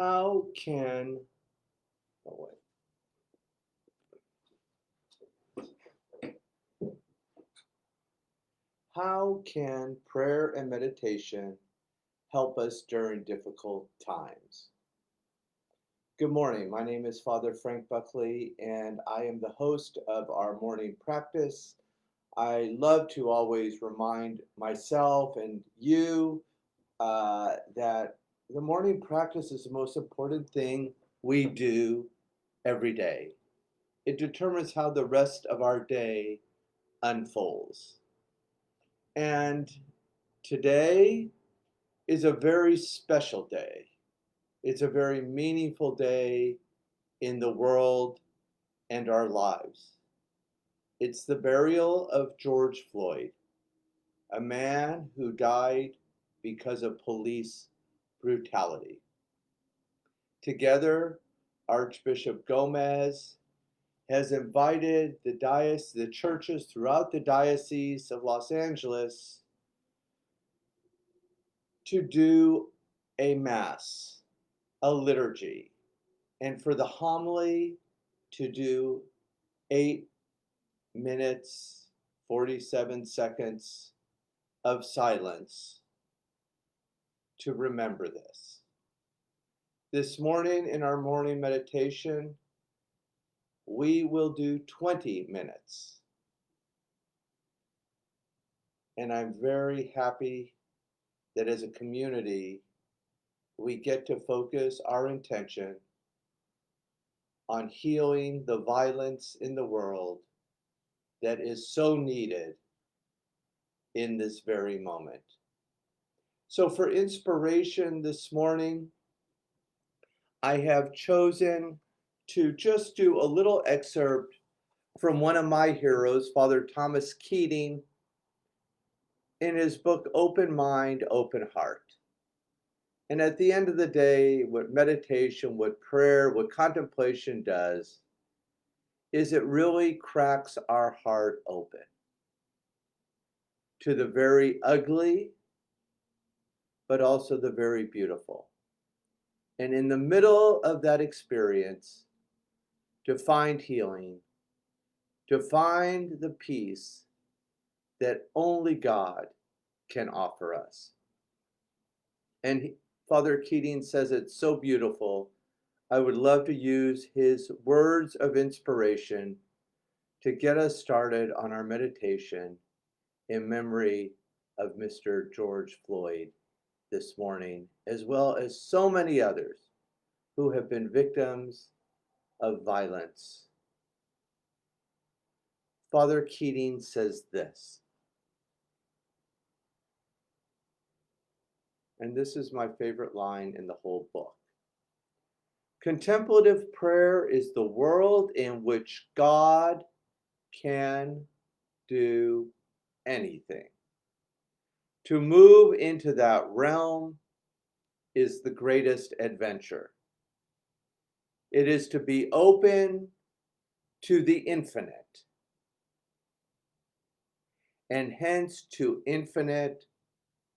How can, oh wait, how can prayer and meditation help us during difficult times? Good morning. My name is Father Frank Buckley, and I am the host of our morning practice. I love to always remind myself and you that the morning practice is the most important thing we do every day. It determines how the rest of our day unfolds. And today is a very special day. It's a very meaningful day in the world and our lives. It's the burial of George Floyd, a man who died because of police brutality. Together, Archbishop Gomez has invited the churches throughout the Diocese of Los Angeles to do a Mass, a liturgy, and for the homily to do 8 minutes, 47 seconds of silence to remember this. This morning in our morning meditation, we will do 20 minutes. And I'm very happy that as a community, we get to focus our intention on healing the violence in the world that is so needed in this very moment. So for inspiration this morning, I have chosen to just do a little excerpt from one of my heroes, Father Thomas Keating, in his book, Open Mind, Open Heart. And at the end of the day, what meditation, what prayer, what contemplation does is it really cracks our heart open to the very ugly, but also the very beautiful. And in the middle of that experience, to find healing, to find the peace that only God can offer us. And Father Keating says it's so beautiful. I would love to use his words of inspiration to get us started on our meditation in memory of Mr. George Floyd this morning, as well as so many others who have been victims of violence. Father Keating says this, and this is my favorite line in the whole book. Contemplative prayer is the world in which God can do anything. To move into that realm is the greatest adventure. It is to be open to the infinite, and hence to infinite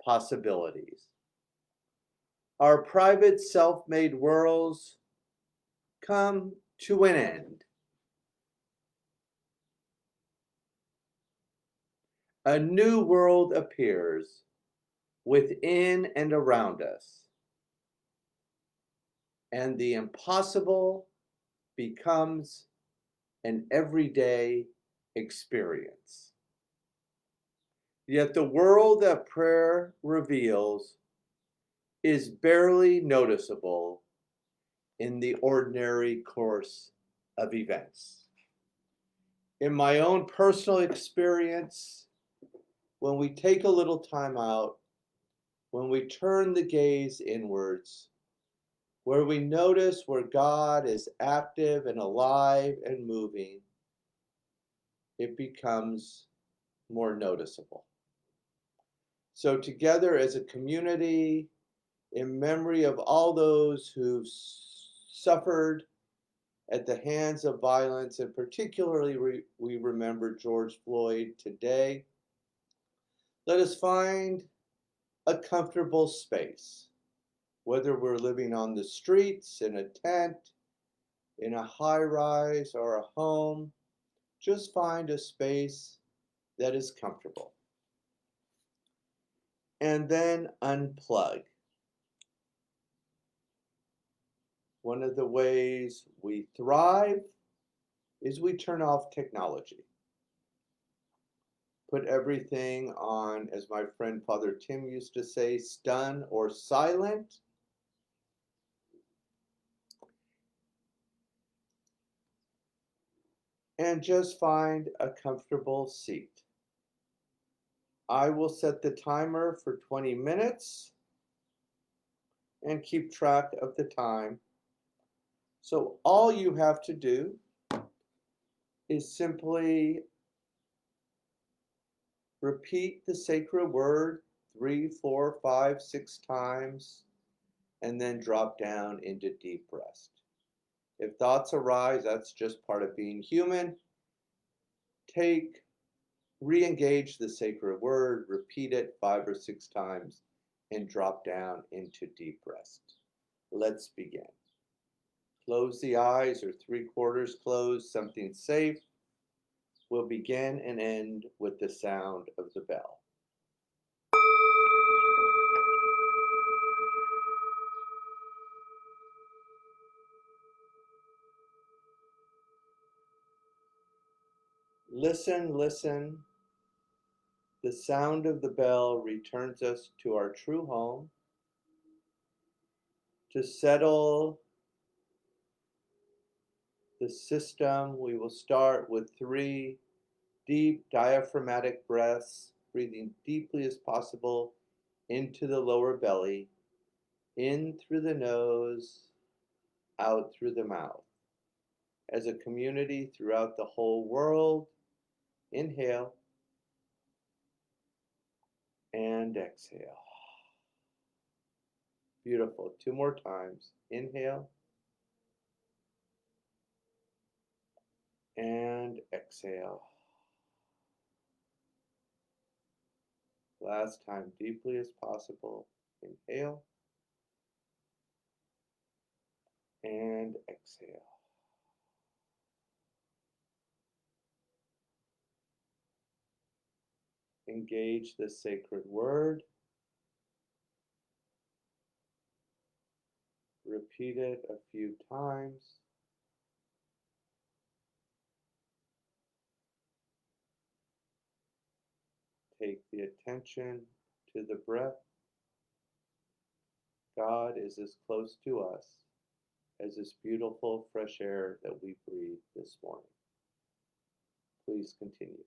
possibilities. Our private self-made worlds come to an end. A new world appears within and around us, and the impossible becomes an everyday experience. Yet the world that prayer reveals is barely noticeable in the ordinary course of events. In my own personal experience, when we take a little time out, when we turn the gaze inwards, where we notice where God is active and alive and moving, it becomes more noticeable. So together as a community, in memory of all those who've suffered at the hands of violence, and particularly we remember George Floyd today, let us find a comfortable space Whether we're living on the streets, in a tent, in a high rise, or a home, just find a space that is comfortable. And then unplug. One of the ways we thrive is we turn off technology. Put everything on, as my friend Father Tim used to say, stun or silent. And just find a comfortable seat. I will set the timer for 20 minutes and keep track of the time. So all you have to do is simply repeat the sacred word 3, 4, 5, 6 times, and then drop down into deep rest. If thoughts arise, that's just part of being human. Re-engage the sacred word, repeat it 5 or 6 times, and drop down into deep rest. Let's begin. Close the eyes or 3/4 closed, something safe. We'll begin and end with the sound of the bell. Listen, listen. The sound of the bell returns us to our true home. To settle the system, we will start with 3 deep diaphragmatic breaths, breathing deeply as possible into the lower belly, in through the nose, out through the mouth. As a community throughout the whole world, inhale and exhale. Beautiful. 2 more times. Inhale and exhale. Last time, deeply as possible. Inhale and exhale. Engage the sacred word. Repeat it a few times. Take the attention to the breath. God is as close to us as this beautiful fresh air that we breathe this morning. Please continue.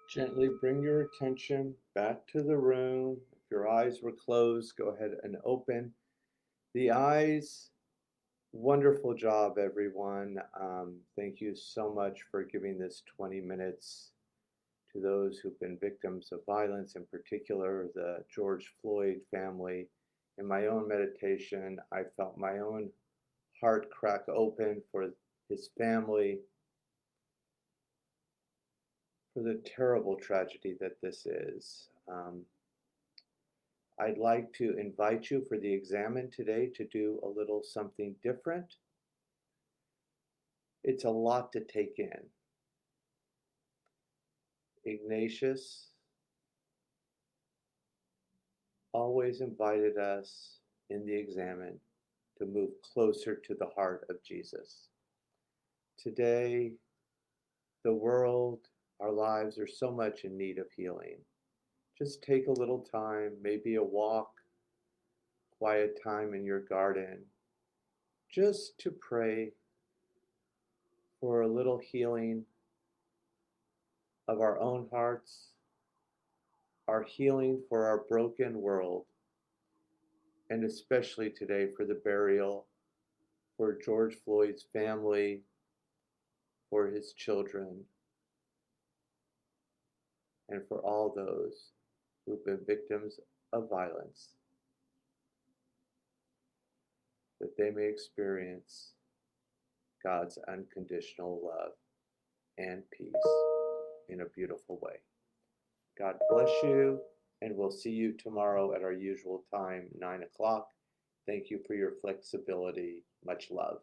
Gently bring your attention back to the room. If your eyes were closed, go ahead and open the eyes. Wonderful job, everyone. Thank you so much for giving this 20 minutes to those who've been victims of violence, in particular the George Floyd family. In my own meditation, I felt my own heart crack open for his family, for the terrible tragedy that this is. I'd like to invite you for the examen today to do a little something different. It's a lot to take in. Ignatius always invited us in the examen to move closer to the heart of Jesus. Today, the world, our lives are so much in need of healing. Just take a little time, maybe a walk, quiet time in your garden, just to pray for a little healing of our own hearts, our healing for our broken world, and especially today for the burial for George Floyd's family, for his children, and for all those who've been victims of violence, that they may experience God's unconditional love and peace in a beautiful way. God bless you, and we'll see you tomorrow at our usual time, 9 o'clock. Thank you for your flexibility. Much love.